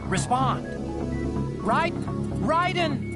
Respond. Raiden!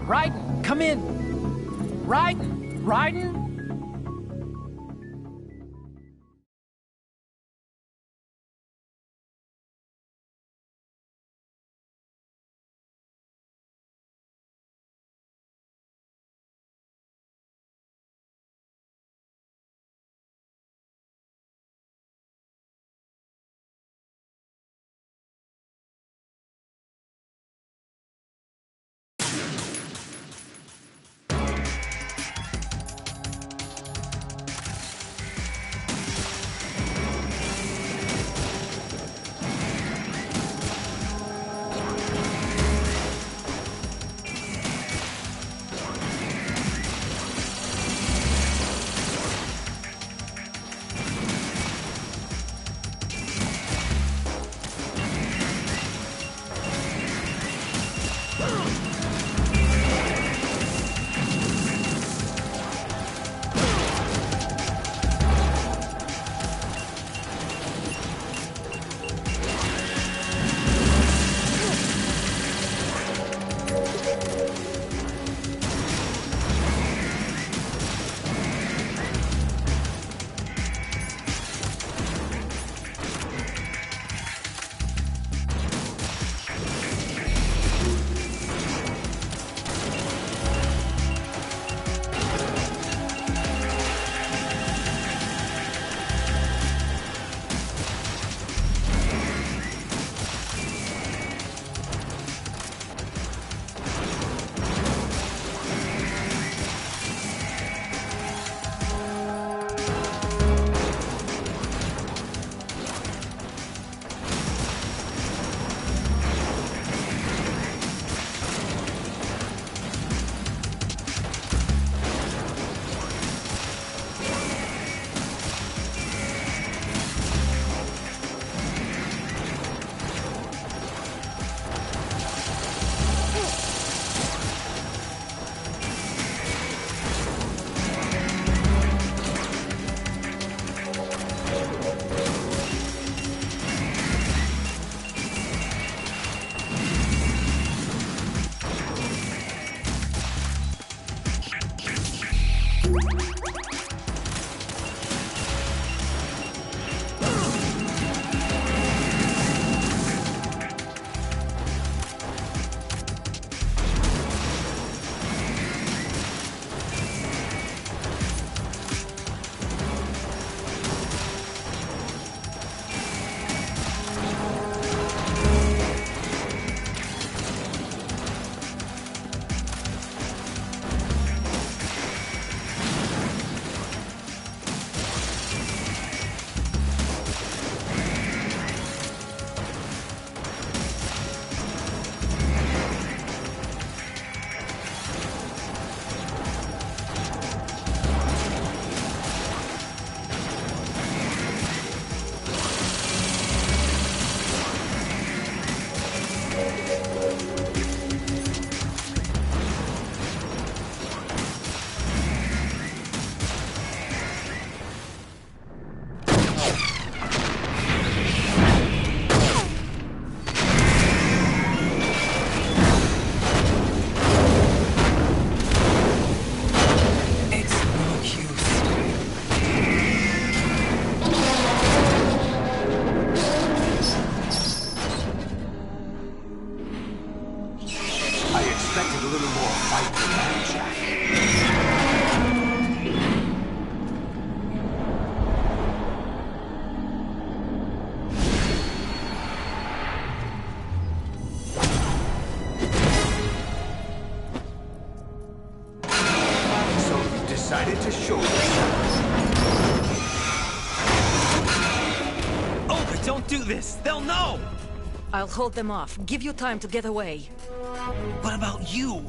Raiden, come in! Raiden! Raiden? do this! They'll know! I'll hold them off. Give you time to get away. What about you?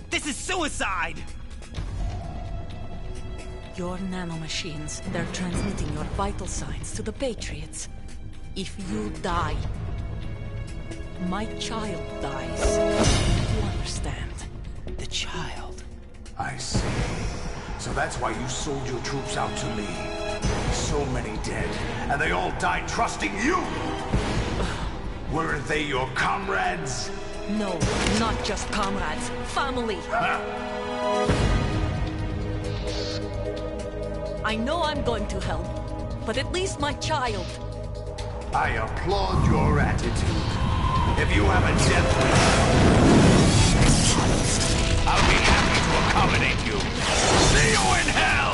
This is suicide! Your nanomachines, they're transmitting your vital signs to the Patriots. If you die, my child dies. You understand? The child. I see. So that's why you sold your troops out to me. So many dead, and they all died trusting you! Weren't they your comrades? No, not just comrades. Family. I know I'm going to hell, but at least my child. I applaud your attitude. If you have a death wish, I'll be happy to accommodate you. See you in hell!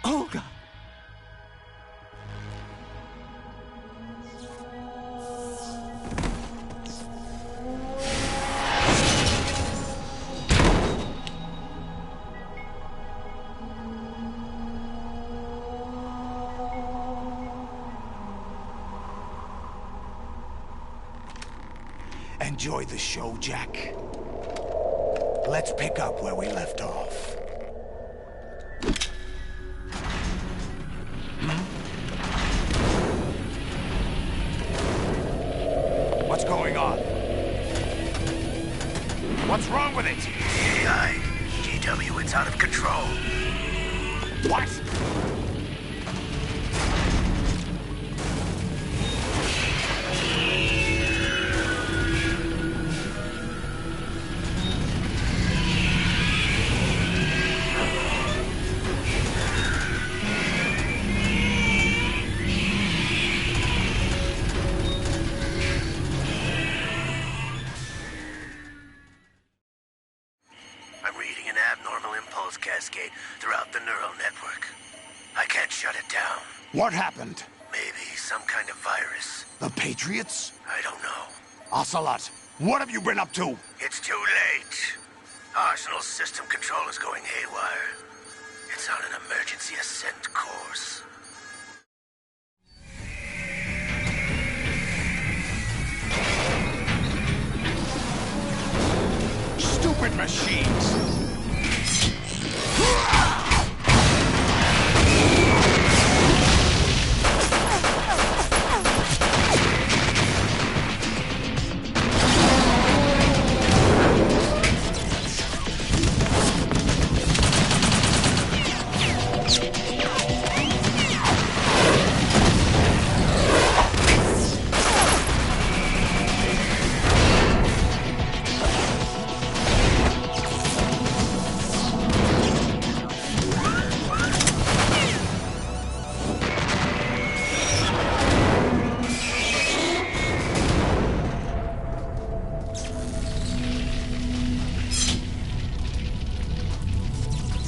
Olga! Enjoy the show, Jack. Let's pick up where we left off. What's going on? What's wrong with it? GW, it's out of control. What? Cascade throughout the neural network. I can't shut it down. What happened? Maybe some kind of virus. The Patriots? I don't know. Ocelot, what have you been up to? It's too late. Arsenal's system control is going haywire. It's on an emergency ascent course. Stupid machines!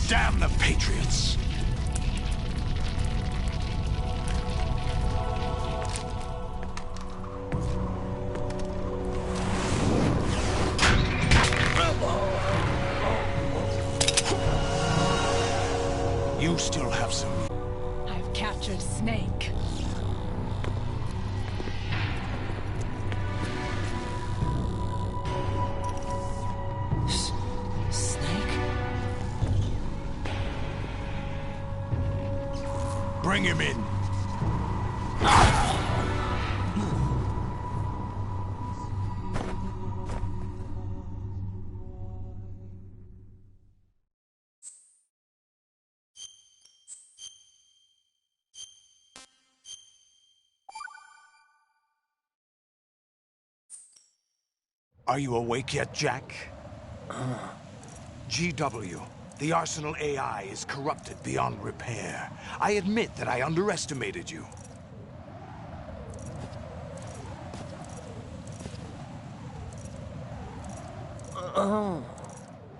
Damn the Patriots! You still have some... I've captured Snake. Bring him in. Are you awake yet, Jack? GW, the Arsenal AI is corrupted beyond repair. I admit that I underestimated you.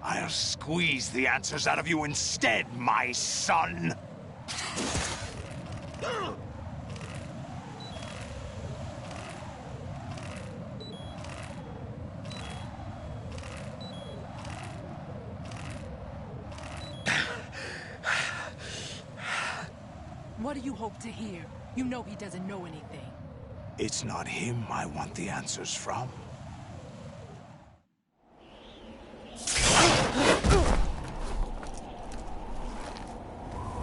I'll squeeze the answers out of you instead, my son! What do you hope to hear? You know he doesn't know anything. It's not him I want the answers from.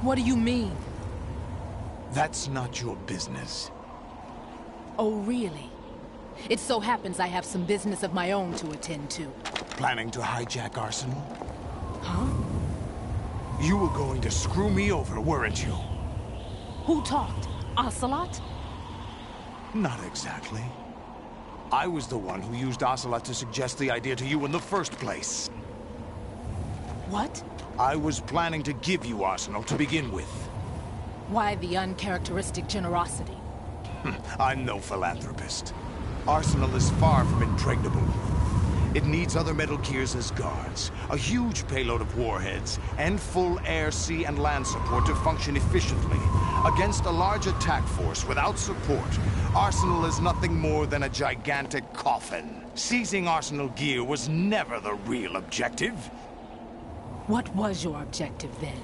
What do you mean? That's not your business. Oh, really? It so happens I have some business of my own to attend to. Planning to hijack Arsenal? Huh? You were going to screw me over, weren't you? Who talked? Ocelot? Not exactly. I was the one who used Ocelot to suggest the idea to you in the first place. What? I was planning to give you Arsenal to begin with. Why the uncharacteristic generosity? I'm no philanthropist. Arsenal is far from impregnable. It needs other Metal Gears as guards, a huge payload of warheads, and full air, sea, and land support to function efficiently. Against a large attack force without support, Arsenal is nothing more than a gigantic coffin. Seizing Arsenal gear was never the real objective. What was your objective then?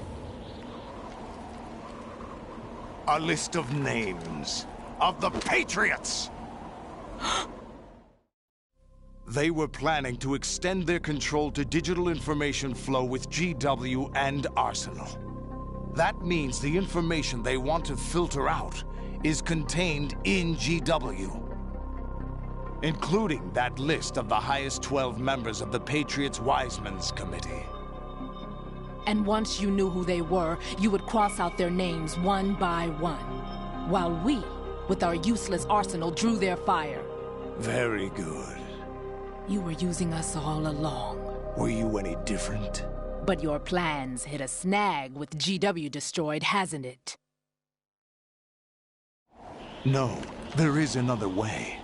A list of names of the Patriots! They were planning to extend their control to digital information flow with GW and Arsenal. That means the information they want to filter out is contained in GW, including that list of the highest 12 members of the Patriots Wiseman's Committee. And once you knew who they were, you would cross out their names one by one, while we, with our useless arsenal, drew their fire. Very good. You were using us all along. Were you any different? But your plans hit a snag with GW destroyed, hasn't it? No, there is another way.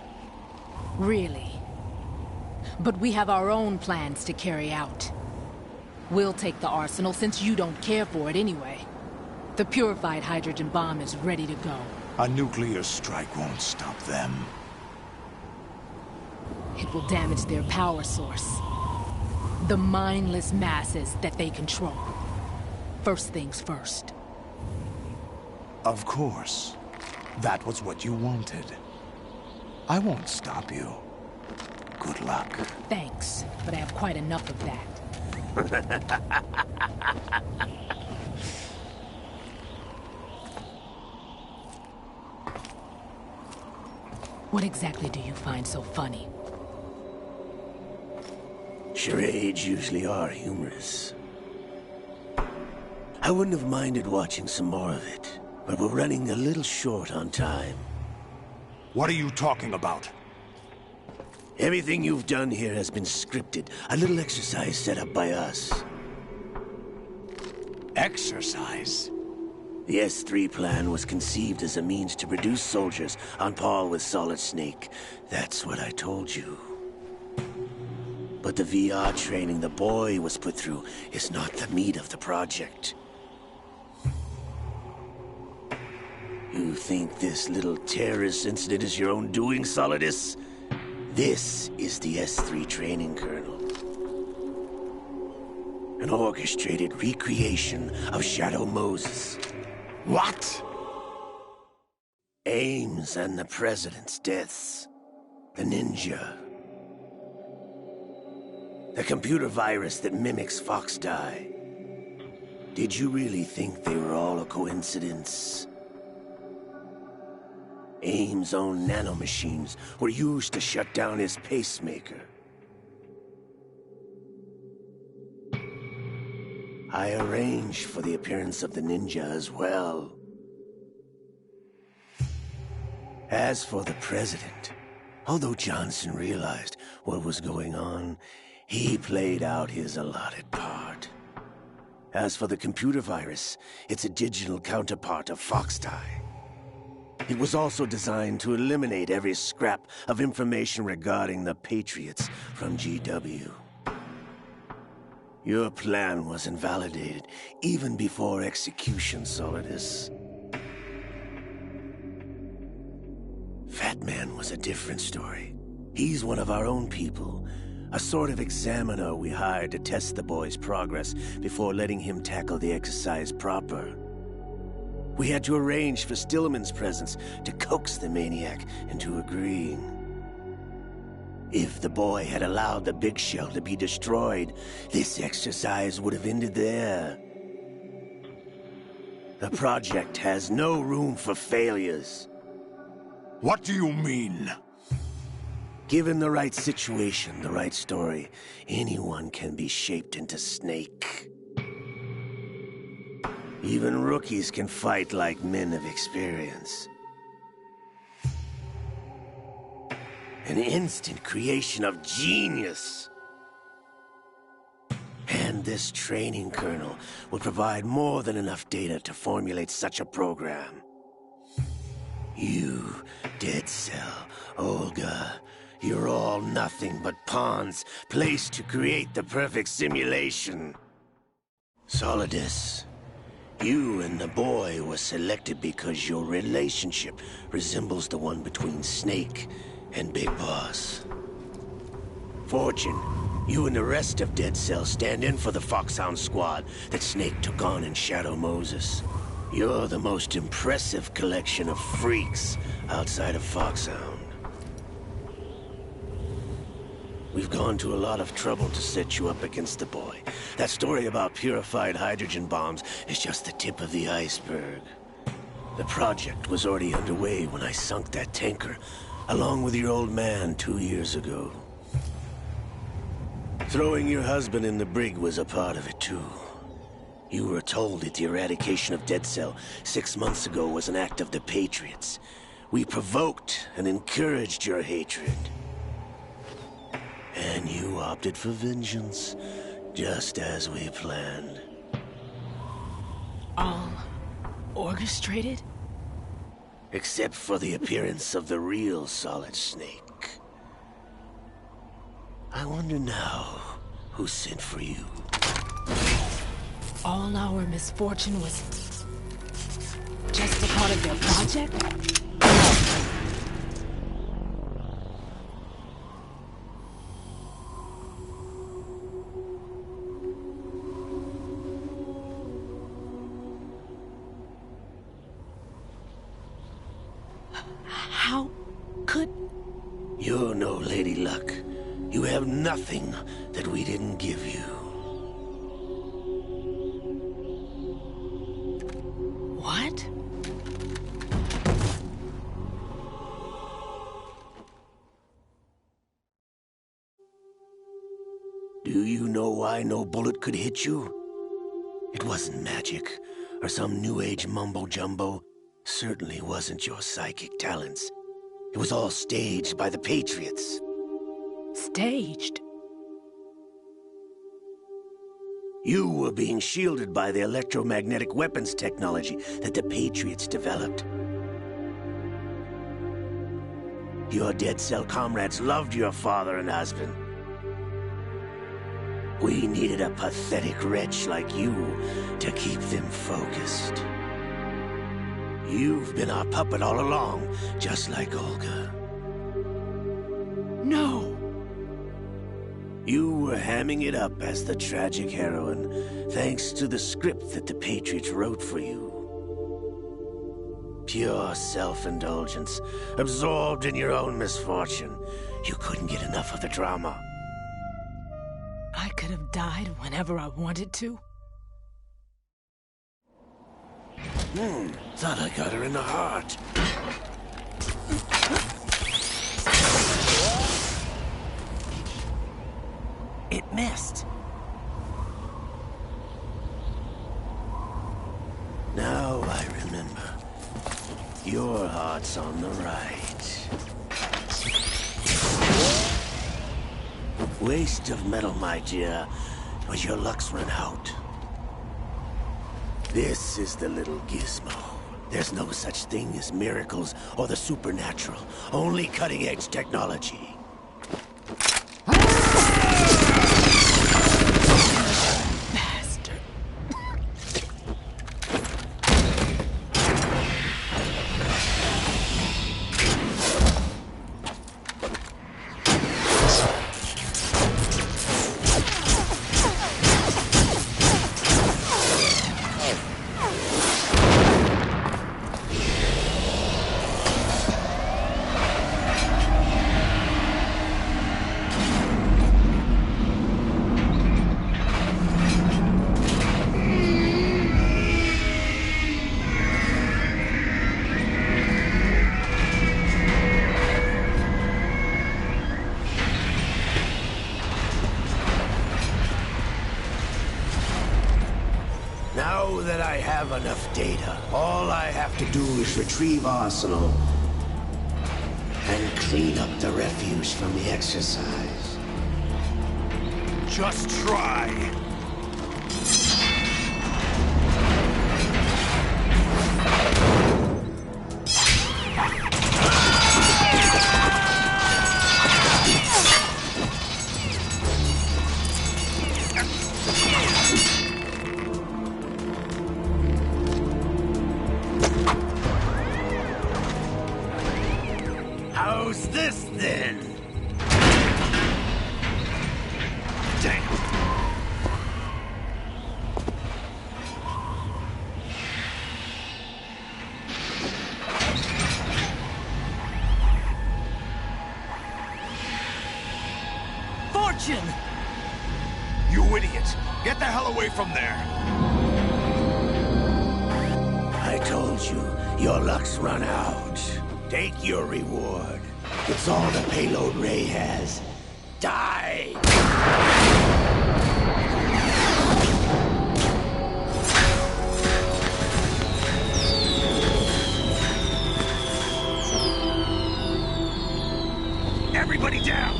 Really? But we have our own plans to carry out. We'll take the arsenal since you don't care for it anyway. The purified hydrogen bomb is ready to go. A nuclear strike won't stop them. It will damage their power source. The mindless masses that they control. First things first. Of course. That was what you wanted. I won't stop you. Good luck. Thanks, but I have quite enough of that. What exactly do you find so funny? Charades usually are humorous. I wouldn't have minded watching some more of it, but we're running a little short on time. What are you talking about? Everything you've done here has been scripted. A little exercise set up by us. Exercise? The S3 plan was conceived as a means to produce soldiers on par with Solid Snake. That's what I told you. But the VR training the boy was put through is not the meat of the project. You think this little terrorist incident is your own doing, Solidus? This is the S3 training kernel. An orchestrated recreation of Shadow Moses. What? Ames and the President's deaths. The ninja. The computer virus that mimics Foxdie. Did you really think they were all a coincidence? Ames' own nanomachines were used to shut down his pacemaker. I arranged for the appearance of the ninja as well. As for the President, although Johnson realized what was going on, he played out his allotted part. As for the computer virus, it's a digital counterpart of Foxtie. It was also designed to eliminate every scrap of information regarding the Patriots from GW. Your plan was invalidated even before execution, Solidus. Fat Man was a different story. He's one of our own people. A sort of examiner we hired to test the boy's progress before letting him tackle the exercise proper. We had to arrange for Stillman's presence to coax the maniac into agreeing. If the boy had allowed the big shell to be destroyed, this exercise would have ended there. The project has no room for failures. What do you mean? Given the right situation, the right story, anyone can be shaped into Snake. Even rookies can fight like men of experience. An instant creation of genius. And this training kernel will provide more than enough data to formulate such a program. You, Dead Cell, Olga, you're all nothing but pawns placed to create the perfect simulation. Solidus, you and the boy were selected because your relationship resembles the one between Snake and Big Boss. Fortune, you and the rest of Dead Cell stand in for the Foxhound squad that Snake took on in Shadow Moses. You're the most impressive collection of freaks outside of Foxhound. We've gone to a lot of trouble to set you up against the boy. That story about purified hydrogen bombs is just the tip of the iceberg. The project was already underway when I sunk that tanker, along with your old man 2 years ago. Throwing your husband in the brig was a part of it too. You were told that the eradication of Dead Cell 6 months ago was an act of the Patriots. We provoked and encouraged your hatred. And you opted for vengeance, just as we planned. All orchestrated? Except for the appearance of the real Solid Snake. I wonder now who sent for you. All our misfortune was just a part of their project? How could... You're no Lady Luck. You have nothing that we didn't give you. What? Do you know why no bullet could hit you? It wasn't magic, or some new age mumbo-jumbo. Certainly wasn't your psychic talents. It was all staged by the Patriots. Staged? You were being shielded by the electromagnetic weapons technology that the Patriots developed. Your Dead Cell comrades loved your father and husband. We needed a pathetic wretch like you to keep them focused. You've been our puppet all along, just like Olga. No! You were hamming it up as the tragic heroine, thanks to the script that the Patriots wrote for you. Pure self-indulgence, absorbed in your own misfortune. You couldn't get enough of the drama. I could have died whenever I wanted to. Thought I got her in the heart. It missed. Now I remember. Your heart's on the right. Waste of metal, my dear, but your luck's run out. This is the little gizmo. There's no such thing as miracles or the supernatural. Only cutting-edge technology. Bastard. Now that I have enough data, all I have to do is retrieve Arsenal and clean up the refuse from the exercise. Just try. How's this then? Damn. Fortune! You idiot! Get the hell away from there! I told you, your luck's run out. Take your reward. It's all the payload Ray has. Die! Everybody down!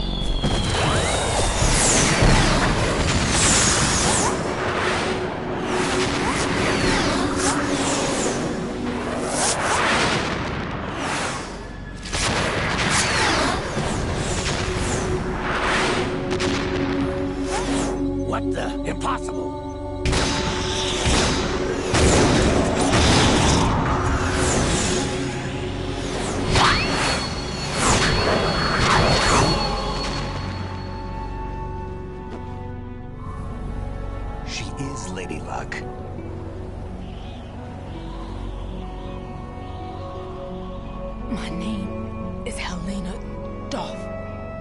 What the? Impossible! She is Lady Luck. My name is Helena Dolph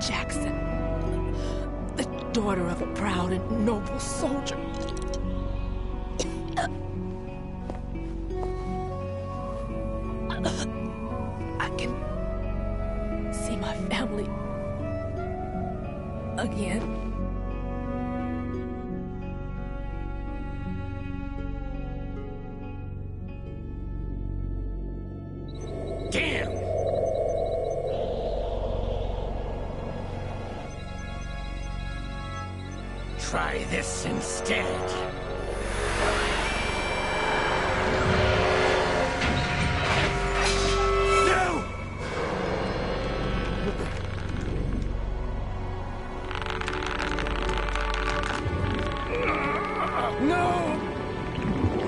Jackson, the daughter of a proud and noble soldier. I can see my family again. Damn! Try this instead. No! No!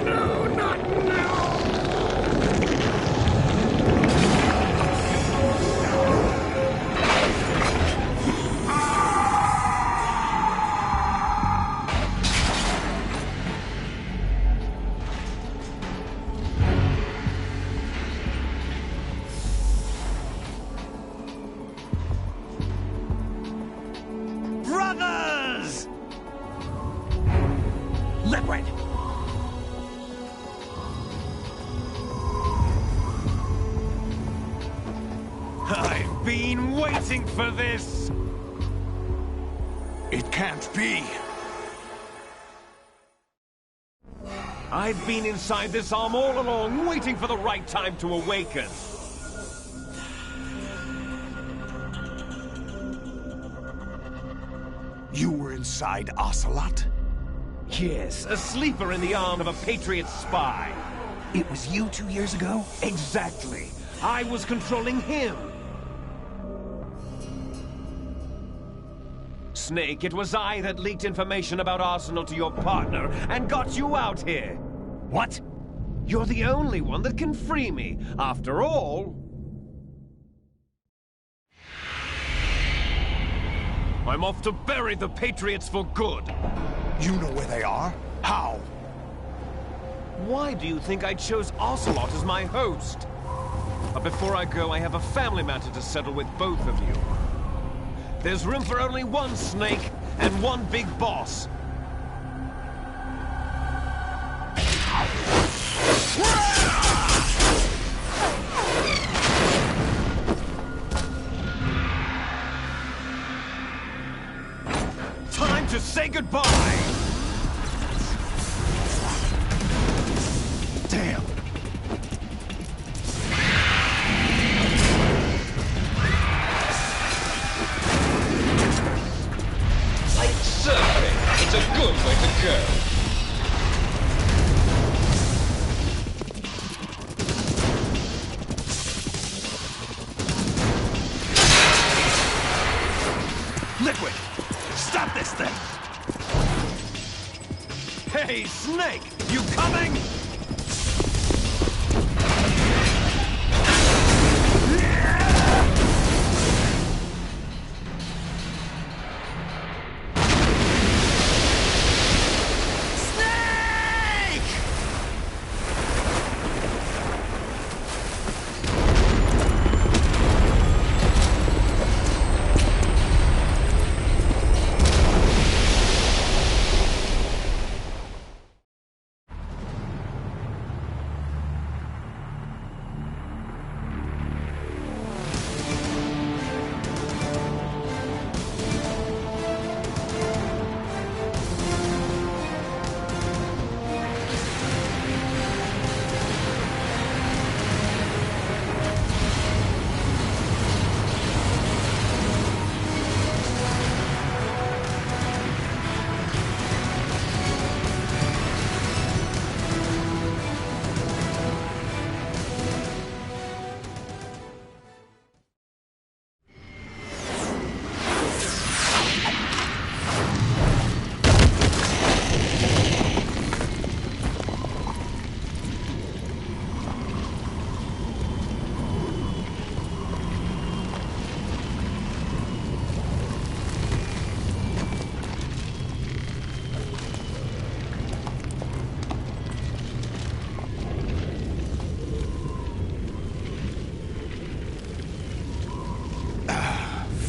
No, not now! Brothers! Liquid! I've been waiting for this! It can't be! I've been inside this arm all along, waiting for the right time to awaken. You were inside Ocelot? Yes, a sleeper in the arm of a Patriot spy. It was you 2 years ago? Exactly. I was controlling him. Snake, it was I that leaked information about Arsenal to your partner and got you out here. What? You're the only one that can free me. After all... I'm off to bury the Patriots for good. You know where they are? How? Why do you think I chose Ocelot as my host? But before I go, I have a family matter to settle with both of you. There's room for only one Snake and one big boss. Time to say goodbye! Damn! Like surfing, it's a good way to go. Liquid! Stop this thing! Hey, Snake! You coming?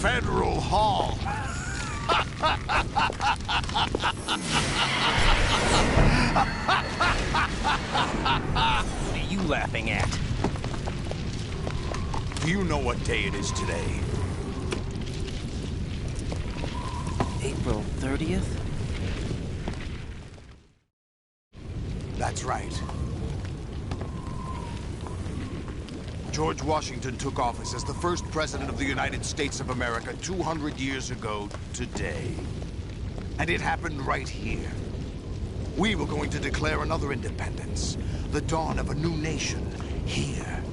Federal Hall. What are you laughing at? Do you know what day it is today? April 30th? That's right. George Washington took office as the first president of the United States of America 200 years ago today. And it happened right here. We were going to declare another independence, the dawn of a new nation, here.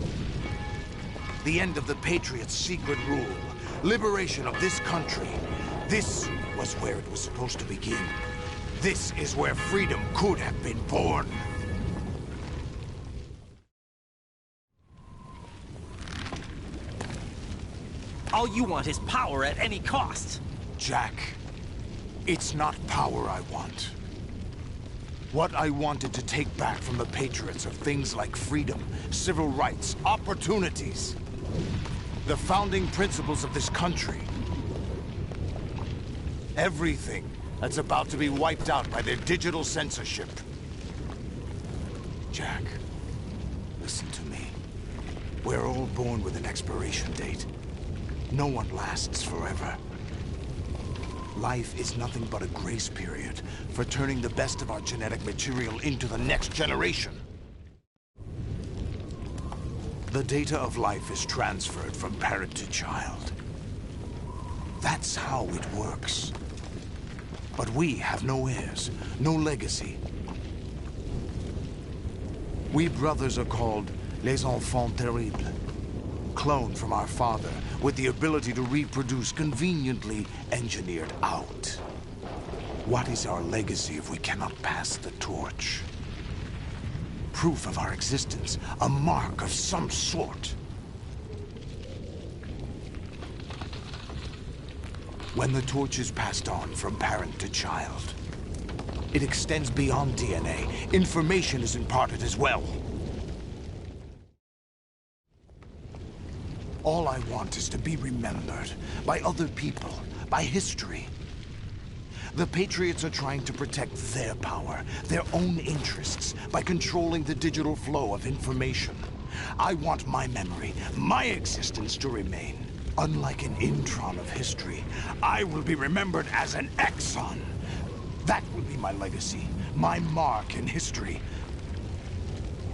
The end of the Patriots' secret rule, liberation of this country. This was where it was supposed to begin. This is where freedom could have been born. All you want is power at any cost. Jack, it's not power I want. What I wanted to take back from the Patriots are things like freedom, civil rights, opportunities. The founding principles of this country. Everything that's about to be wiped out by their digital censorship. Jack, listen to me. We're all born with an expiration date. No one lasts forever. Life is nothing but a grace period for turning the best of our genetic material into the next generation. The data of life is transferred from parent to child. That's how it works. But we have no heirs, no legacy. We brothers are called les enfants terribles. Cloned from our father, with the ability to reproduce conveniently engineered out. What is our legacy if we cannot pass the torch? Proof of our existence, a mark of some sort. When the torch is passed on from parent to child, it extends beyond DNA. Information is imparted as well. All I want is to be remembered by other people, by history. The Patriots are trying to protect their power, their own interests, by controlling the digital flow of information. I want my memory, my existence to remain. Unlike an intron of history, I will be remembered as an exon. That will be my legacy, my mark in history.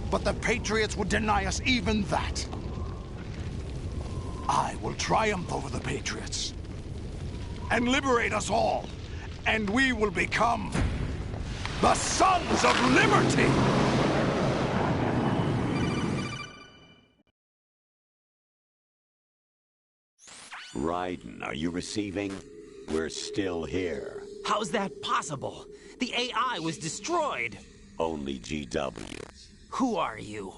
But the Patriots would deny us even that. I will triumph over the Patriots and liberate us all, and we will become the Sons of Liberty! Raiden, are you receiving? We're still here. How's that possible? The AI was destroyed. Only GW. Who are you?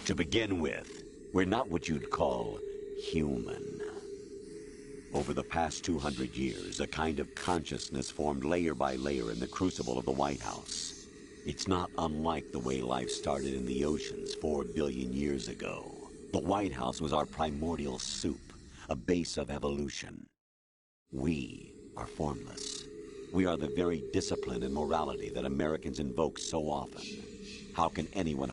To begin with, we're not what you'd call human. Over the past 200 years, a kind of consciousness formed layer by layer in the crucible of the White House. It's not unlike the way life started in the oceans 4 billion years ago. The White House was our primordial soup, a base of evolution. We are formless. We are the very discipline and morality that Americans invoke so often. How can anyone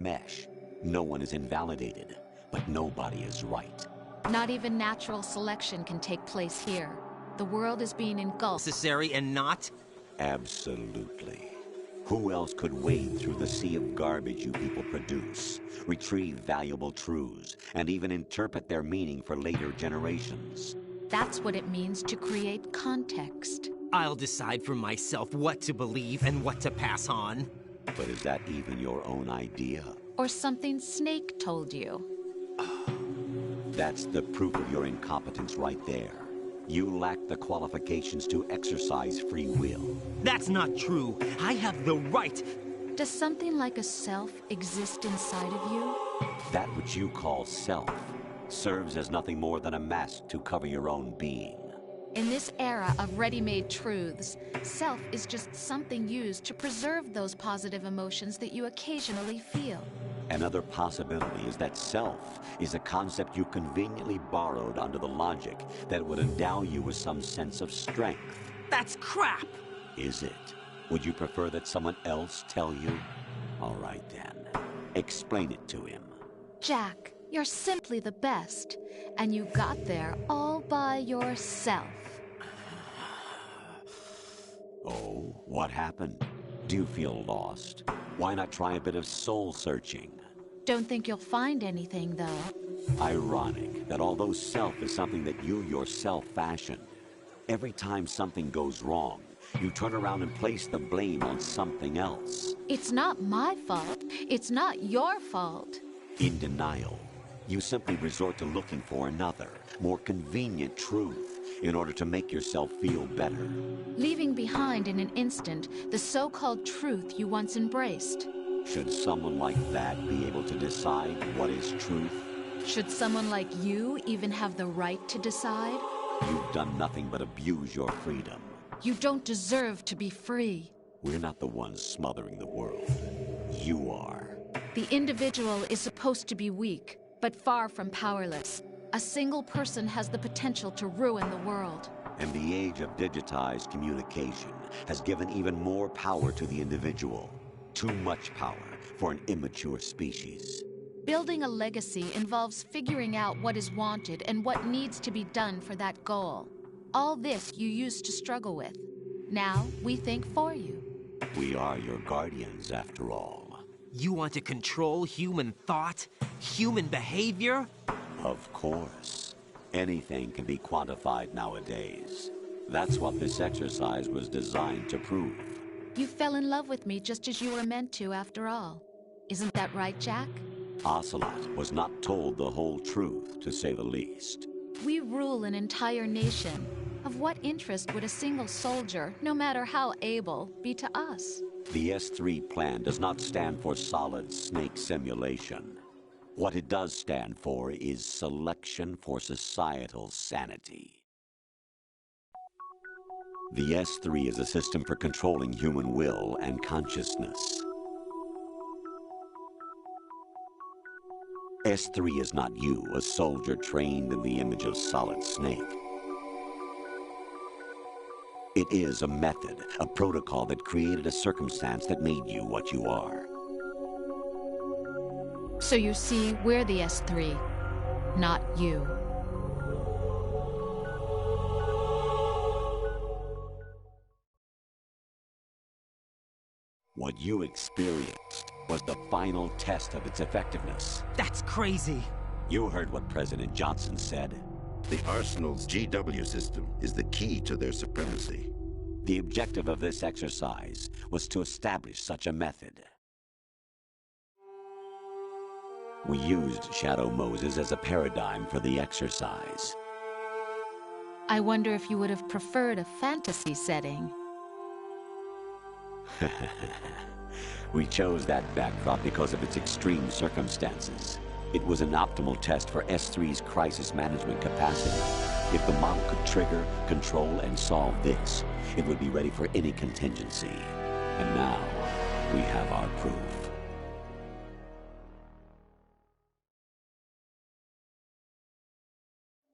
Mesh. No one is invalidated, but nobody is right. Not even natural selection can take place here. The world is being engulfed. Necessary and not? Absolutely. Who else could wade through the sea of garbage you people produce, retrieve valuable truths, and even interpret their meaning for later generations? That's what it means to create context. I'll decide for myself what to believe and what to pass on. But is that even your own idea? Or something Snake told you. That's the proof of your incompetence right there. You lack the qualifications to exercise free will. That's not true. I have the right. Does something like a self exist inside of you? That which you call self serves as nothing more than a mask to cover your own being. In this era of ready-made truths, self is just something used to preserve those positive emotions that you occasionally feel. Another possibility is that self is a concept you conveniently borrowed under the logic that would endow you with some sense of strength. That's crap! Is it? Would you prefer that someone else tell you? All right then. Explain it to him. Jack, you're simply the best, and you got there all by yourself. Oh, what happened? Do you feel lost? Why not try a bit of soul searching? Don't think you'll find anything, though. Ironic that although self is something that you yourself fashioned, every time something goes wrong, you turn around and place the blame on something else. It's not my fault. It's not your fault. In denial, you simply resort to looking for another, more convenient truth in order to make yourself feel better. Leaving behind in an instant the so-called truth you once embraced. Should someone like that be able to decide what is truth? Should someone like you even have the right to decide? You've done nothing but abuse your freedom. You don't deserve to be free. We're not the ones smothering the world. You are. The individual is supposed to be weak, but far from powerless. A single person has the potential to ruin the world. And the age of digitized communication has given even more power to the individual. Too much power for an immature species. Building a legacy involves figuring out what is wanted and what needs to be done for that goal. All this you used to struggle with. Now we think for you. We are your guardians, after all. You want to control human thought? Human behavior? Of course. Anything can be quantified nowadays. That's what this exercise was designed to prove. You fell in love with me just as you were meant to, after all. Isn't that right, Jack? Ocelot was not told the whole truth, to say the least. We rule an entire nation. Of what interest would a single soldier, no matter how able, be to us? The S3 plan does not stand for solid snake simulation. What it does stand for is selection for societal sanity. The S3 is a system for controlling human will and consciousness. S3 is not you, a soldier trained in the image of Solid Snake. It is a method, a protocol that created a circumstance that made you what you are. So you see, we're the S3, not you. What you experienced was the final test of its effectiveness. That's crazy. You heard what President Johnson said. The Arsenal's GW system is the key to their supremacy. The objective of this exercise was to establish such a method. We used Shadow Moses as a paradigm for the exercise. I wonder if you would have preferred a fantasy setting. We chose that backdrop because of its extreme circumstances. It was an optimal test for S3's crisis management capacity. If the model could trigger, control, and solve this, it would be ready for any contingency. And now, we have our proof.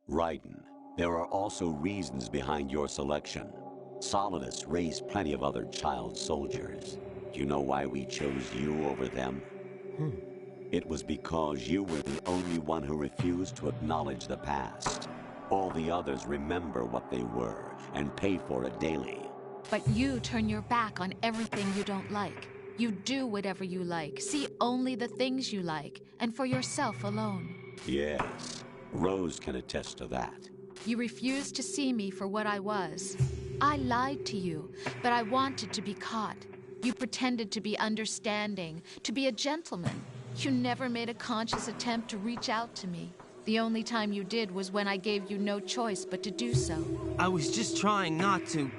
Raiden, there are also reasons behind your selection. Solidus raised plenty of other child soldiers. Do you know why we chose you over them? It was because you were the only one who refused to acknowledge the past. All the others remember what they were and pay for it daily. But you turn your back on everything you don't like. You do whatever you like, see only the things you like, and for yourself alone. Yes, Rose can attest to that. You refused to see me for what I was. I lied to you, but I wanted to be caught. You pretended to be understanding, to be a gentleman. You never made a conscious attempt to reach out to me. The only time you did was when I gave you no choice but to do so. I was just trying not to...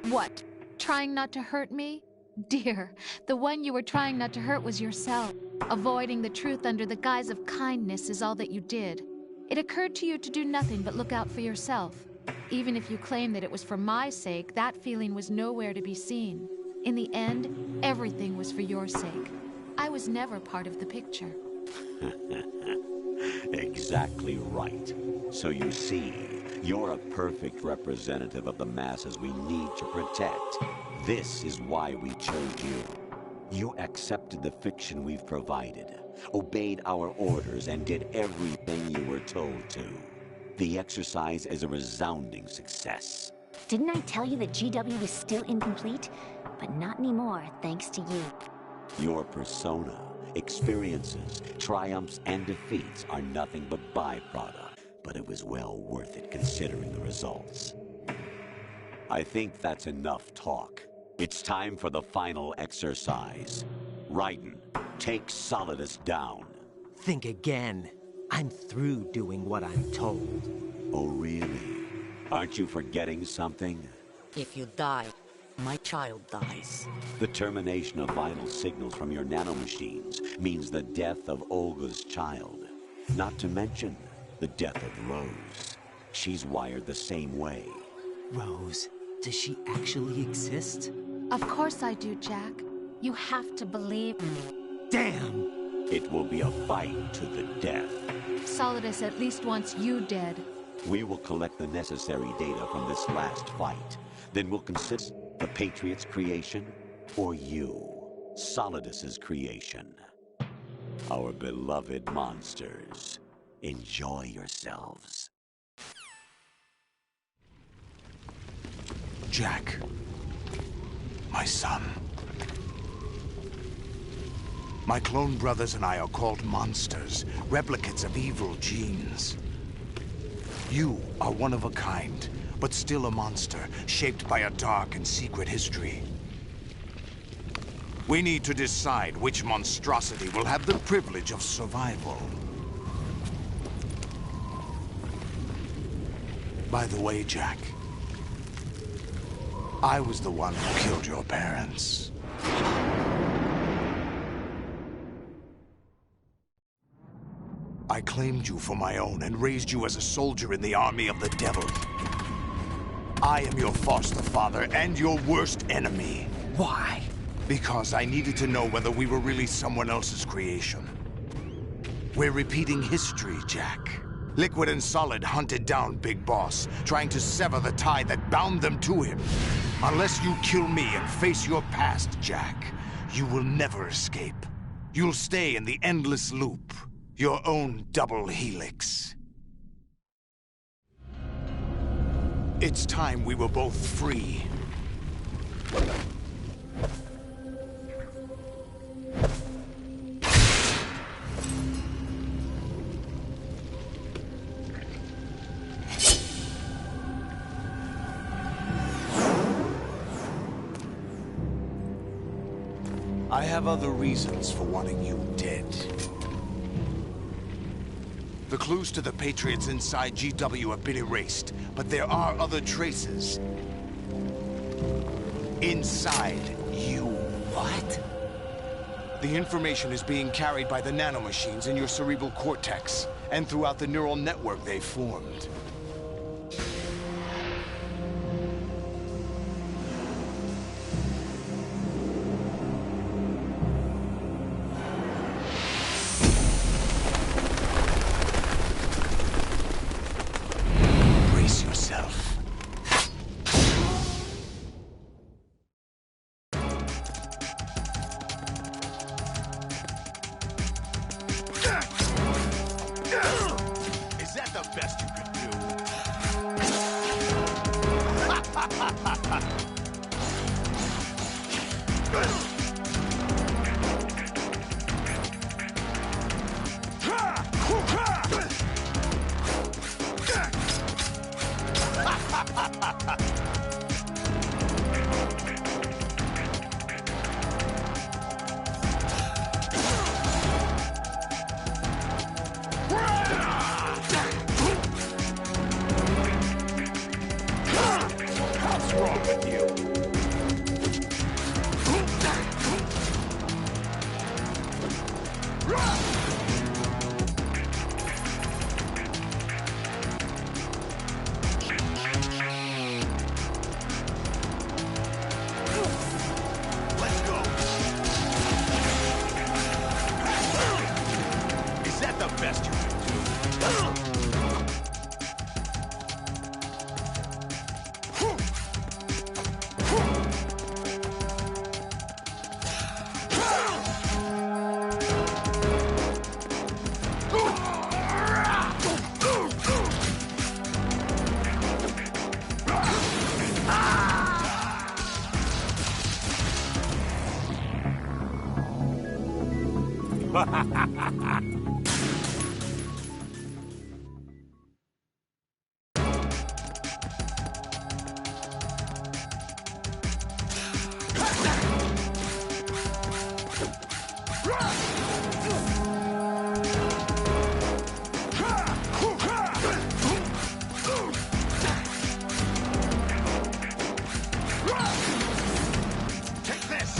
What? Trying not to hurt me? Dear, the one you were trying not to hurt was yourself. Avoiding the truth under the guise of kindness is all that you did. It occurred to you to do nothing but look out for yourself. Even if you claim that it was for my sake, that feeling was nowhere to be seen. In the end, everything was for your sake. I was never part of the picture. Exactly right. So you see, you're a perfect representative of the masses we need to protect. This is why we chose you. You accepted the fiction we've provided, obeyed our orders, and did everything you were told to. The exercise is a resounding success. Didn't I tell you that GW is still incomplete? But not anymore, thanks to you. Your persona, experiences, triumphs, and defeats are nothing but byproduct, but it was well worth it considering the results. I think that's enough talk. It's time for the final exercise. Raiden, take Solidus down. Think again. I'm through doing what I'm told. Oh, really? Aren't you forgetting something? If you die, my child dies. The termination of vital signals from your nanomachines means the death of Olga's child. Not to mention the death of Rose. She's wired the same way. Rose, does she actually exist? Of course I do, Jack. You have to believe me. Damn! It will be a fight to the death. Solidus at least wants you dead. We will collect the necessary data from this last fight. Then we'll consider the Patriot's creation or you, Solidus's creation. Our beloved monsters. Enjoy yourselves. Jack, my son. My clone brothers and I are called monsters, replicates of evil genes. You are one of a kind, but still a monster, shaped by a dark and secret history. We need to decide which monstrosity will have the privilege of survival. By the way, Jack, I was the one who killed your parents. I claimed you for my own and raised you as a soldier in the army of the devil. I am your foster father and your worst enemy. Why? Because I needed to know whether we were really someone else's creation. We're repeating history, Jack. Liquid and Solid hunted down Big Boss, trying to sever the tie that bound them to him. Unless you kill me and face your past, Jack, you will never escape. You'll stay in the endless loop. Your own double helix. It's time we were both free. I have other reasons for wanting you dead. The clues to the Patriots inside GW have been erased, but there are other traces. Inside you. What? The information is being carried by the nanomachines in your cerebral cortex, and throughout the neural network they've formed. What's wrong with you? Let's go. Is that the best you can do? Take this!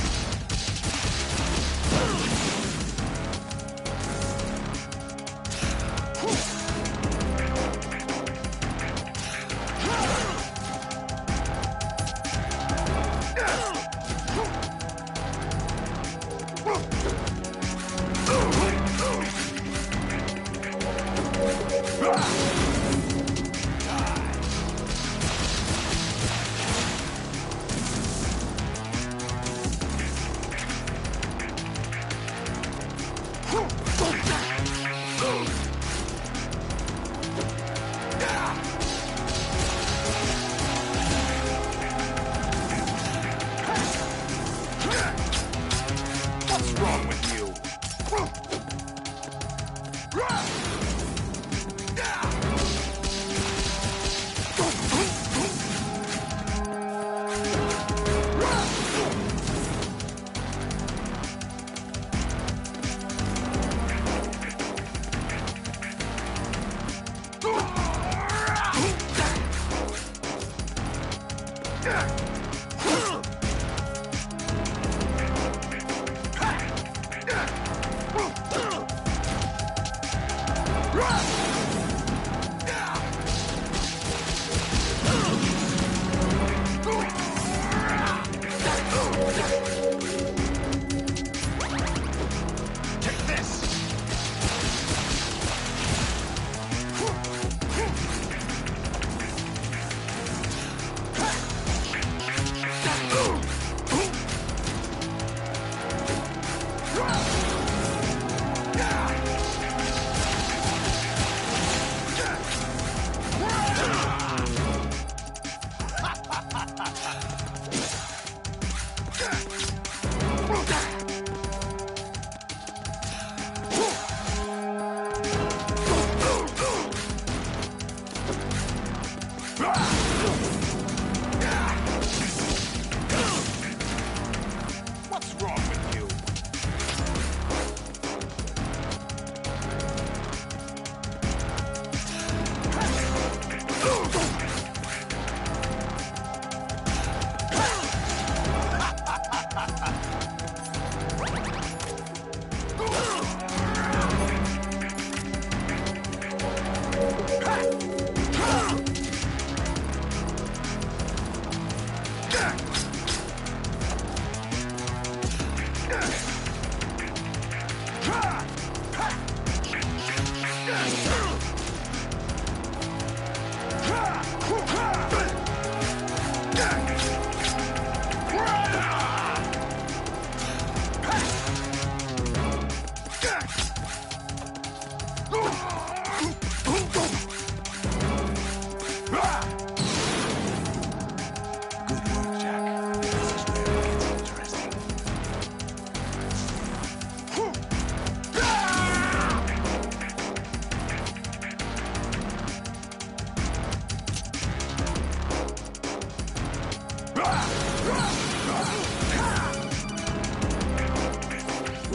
What's wrong with you? Take this! What's wrong with you?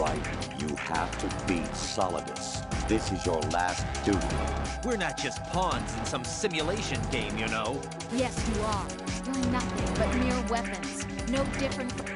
right. You have to beat Solidus. This is your last duty. We're not just pawns in some simulation game, you know. Yes, you are. You're nothing but mere weapons. No different from...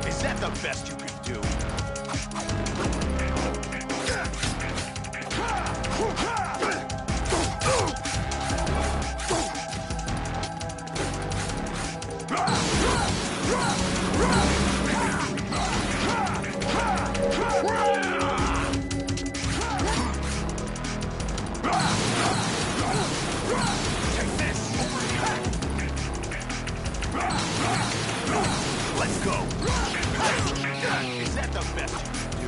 Is that the best you could do? Take this! Let's go! Is that the best you can do?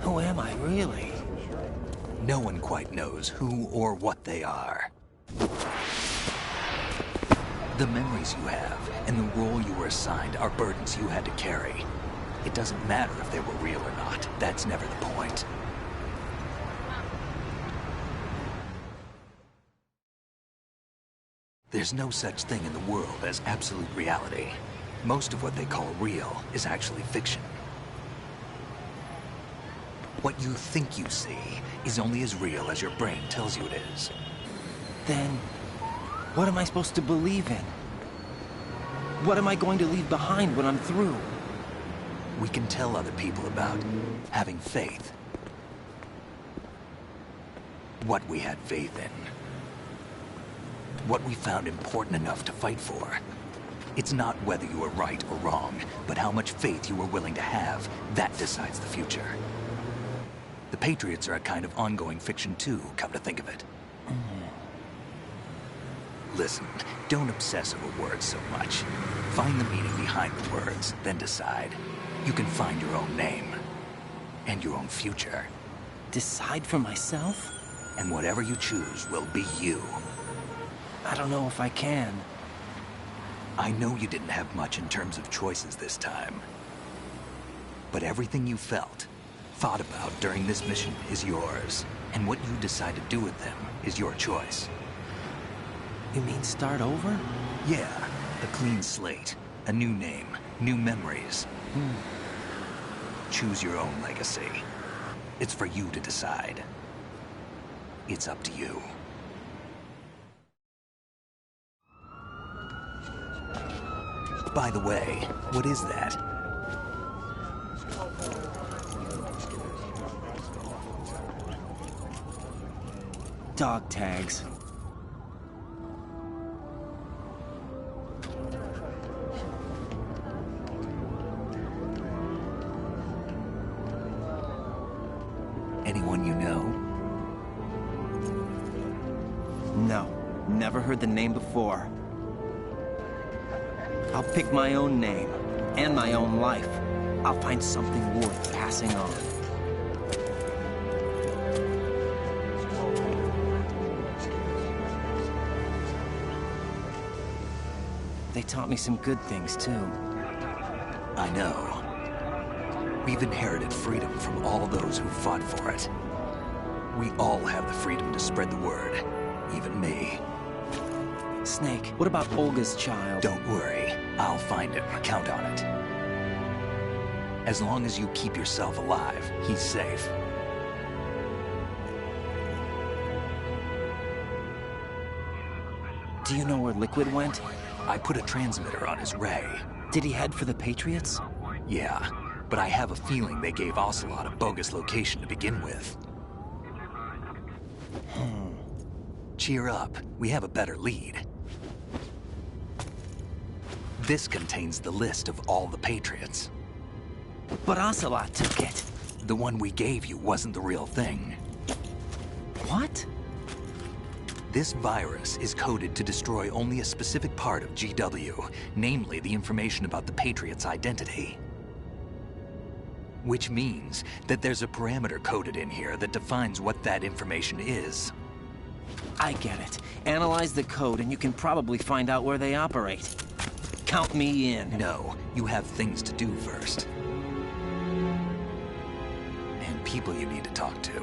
Who am I, really? No one quite knows who or what they are. The memories you have and the role you were assigned are burdens you had to carry. It doesn't matter if they were real or not. That's never the point. There's no such thing in the world as absolute reality. Most of what they call real is actually fiction. What you think you see is only as real as your brain tells you it is. Then, what am I supposed to believe in? What am I going to leave behind when I'm through? We can tell other people about having faith. What we had faith in. What we found important enough to fight for. It's not whether you were right or wrong, but how much faith you were willing to have. That decides the future. The Patriots are a kind of ongoing fiction too, come to think of it. Listen, don't obsess over words so much. Find the meaning behind the words, then decide. You can find your own name. And your own future. Decide for myself? And whatever you choose will be you. I don't know if I can. I know you didn't have much in terms of choices this time. But everything you felt, thought about during this mission is yours. And what you decide to do with them is your choice. You mean start over? Yeah, a clean slate, a new name, new memories. Choose your own legacy. It's for you to decide. It's up to you. By the way, what is that? Dog tags. Anyone you know? No, never heard the name before. I'll pick my own name, and my own life. I'll find something worth passing on. They taught me some good things, too. I know. We've inherited freedom from all those who fought for it. We all have the freedom to spread the word, even me. Snake, what about Olga's child? Don't worry. I'll find him. Count on it. As long as you keep yourself alive, he's safe. Do you know where Liquid went? I put a transmitter on his ray. Did he head for the Patriots? Yeah, but I have a feeling they gave Ocelot a bogus location to begin with. Cheer up. We have a better lead. This contains the list of all the Patriots. But Ocelot took it. The one we gave you wasn't the real thing. What? This virus is coded to destroy only a specific part of GW, namely the information about the Patriots' identity. Which means that there's a parameter coded in here that defines what that information is. I get it. Analyze the code and you can probably find out where they operate. Count me in. No, you have things to do first. And people you need to talk to.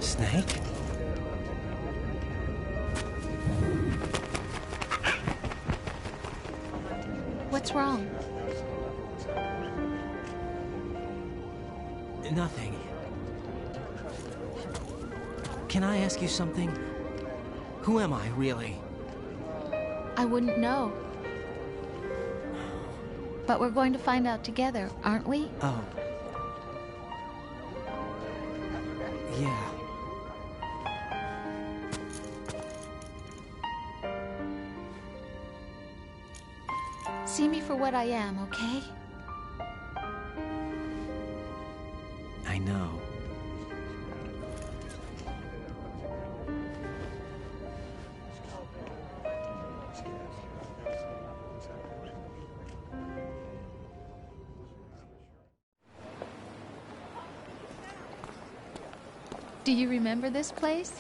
Snake? What's wrong? Nothing. Can I ask you something? Who am I, really? I wouldn't know. But we're going to find out together, aren't we? Oh. Yeah. See me for what I am, okay? I know. Do you remember this place?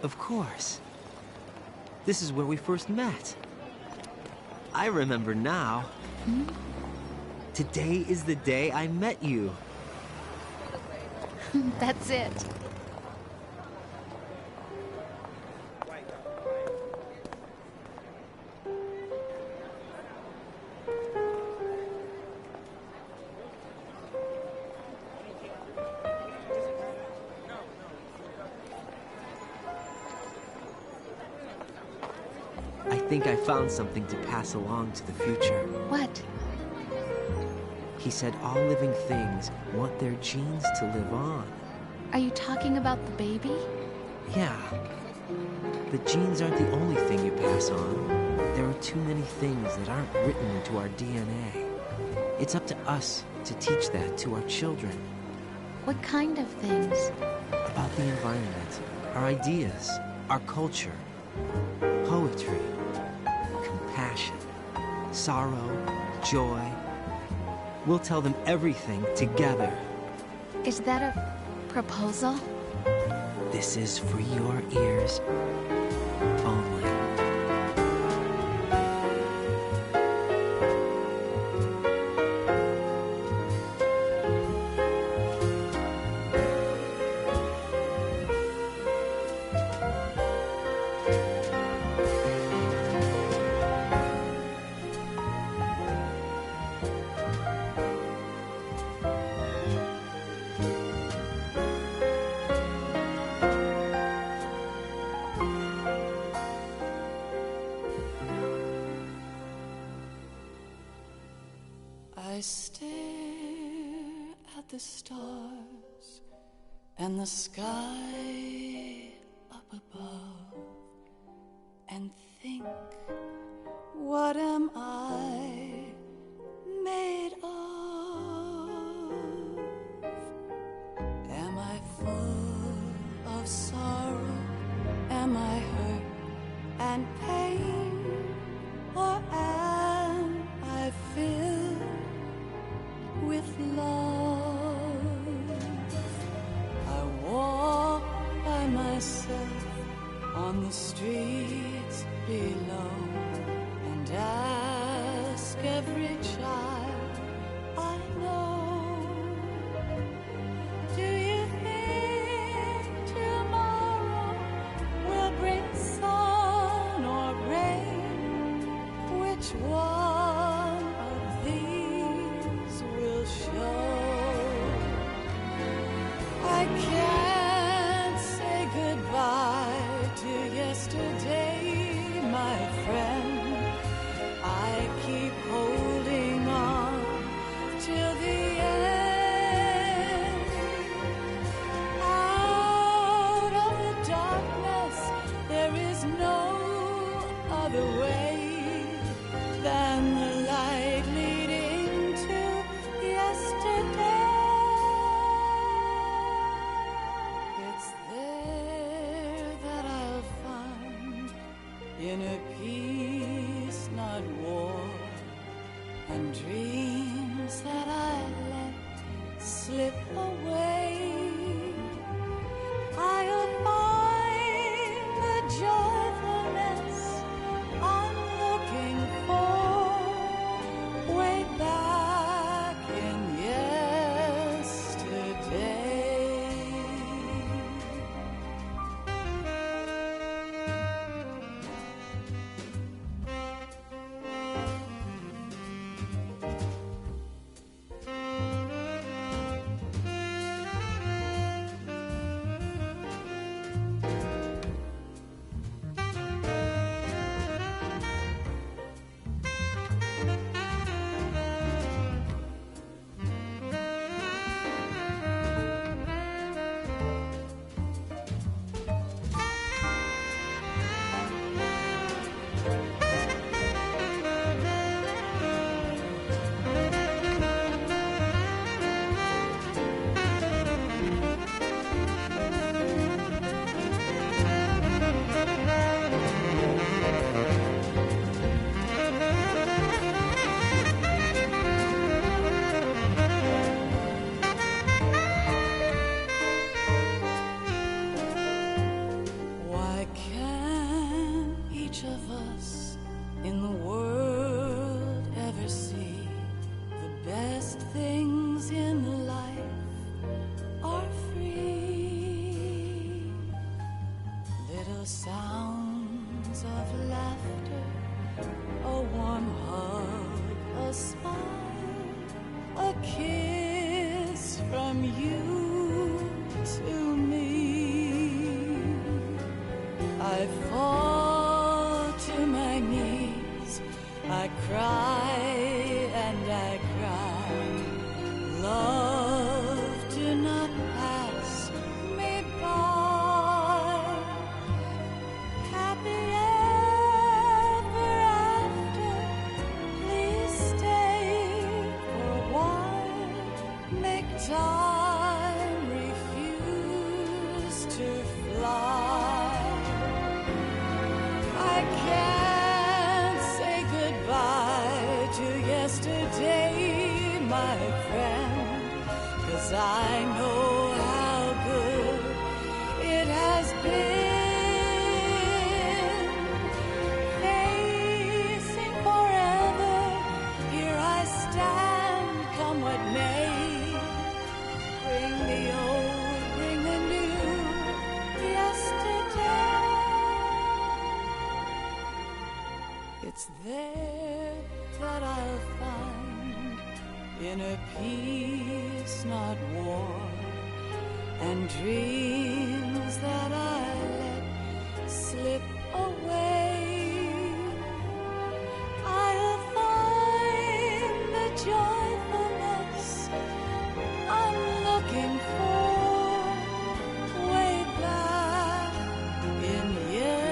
Of course. This is where we first met. I remember now. Hmm? Today is the day I met you. That's it. I think I found something to pass along to the future. What? He said all living things want their genes to live on. Are you talking about the baby? Yeah. The genes aren't the only thing you pass on. There are too many things that aren't written into our DNA. It's up to us to teach that to our children. What kind of things? About the environment, our ideas, our culture, poetry, compassion, sorrow, joy. We'll tell them everything together. Is that a proposal? This is for your ears only. I stare at the stars and the sky up above and think, what am I made of? Am I full of sorrow? Am I hurt and pain? Or am I filled with love? I walk by myself on the streets below and ask every child I know, do you think tomorrow will bring sun or rain? Which one of these will show? I can't say goodbye to yesterday, my friend. I keep holding on till the end. Out of the darkness, there is no other way than the light leading to yesterday. It's there that I'll find inner peace, not war, and dreams that I let slip away. I'll find the joyfulness I'm looking for way back in yesterday. from you to me. I fall to my knees, I cry and I cry. Love, do not pass me by. Happy ever after, please stay for a while. Make time refuse to fly. I can't say goodbye to yesterday, my friend, 'cause I know how good it has been. Facing forever, here I stand, come what may. Bring the old, bring the new, yesterday. It's there that I'll find inner peace, not war, and dreams that I let slip away. I'll find the joyfulness I'm looking for way back in yesterday.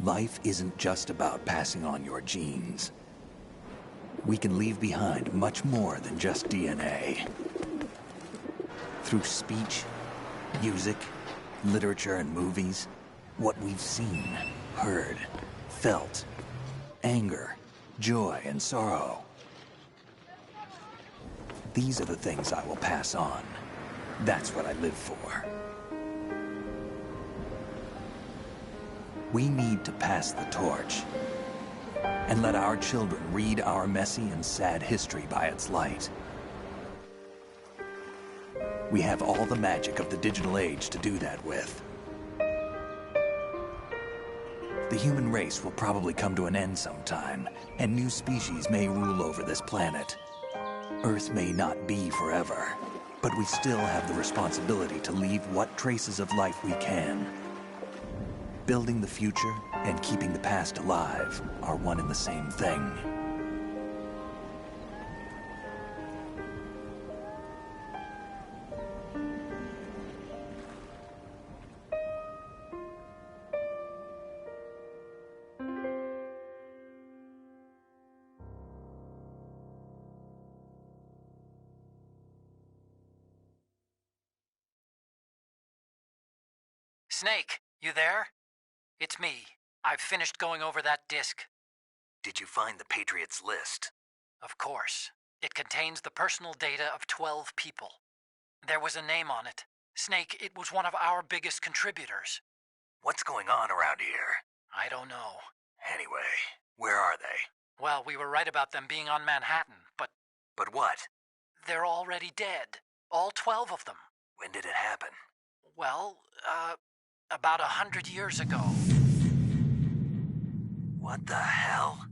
Life isn't just about passing on your genes. We can leave behind much more than just DNA. Through speech, music, literature, and movies, what we've seen, heard, felt, anger, joy, and sorrow. These are the things I will pass on. That's what I live for. We need to pass the torch and let our children read our messy and sad history by its light. We have all the magic of the digital age to do that with. The human race will probably come to an end sometime, and new species may rule over this planet. Earth may not be forever, but we still have the responsibility to leave what traces of life we can. Building the future and keeping the past alive are one and the same thing. Snake, you there? It's me. I've finished going over that disk. Did you find the Patriots list? Of course. It contains the personal data of 12 people. There was a name on it. Snake, it was one of our biggest contributors. What's going on around here? I don't know. Anyway, where are they? Well, we were right about them being on Manhattan, but... But what? They're already dead. All 12 of them. When did it happen? Well, about 100 years ago. What the hell?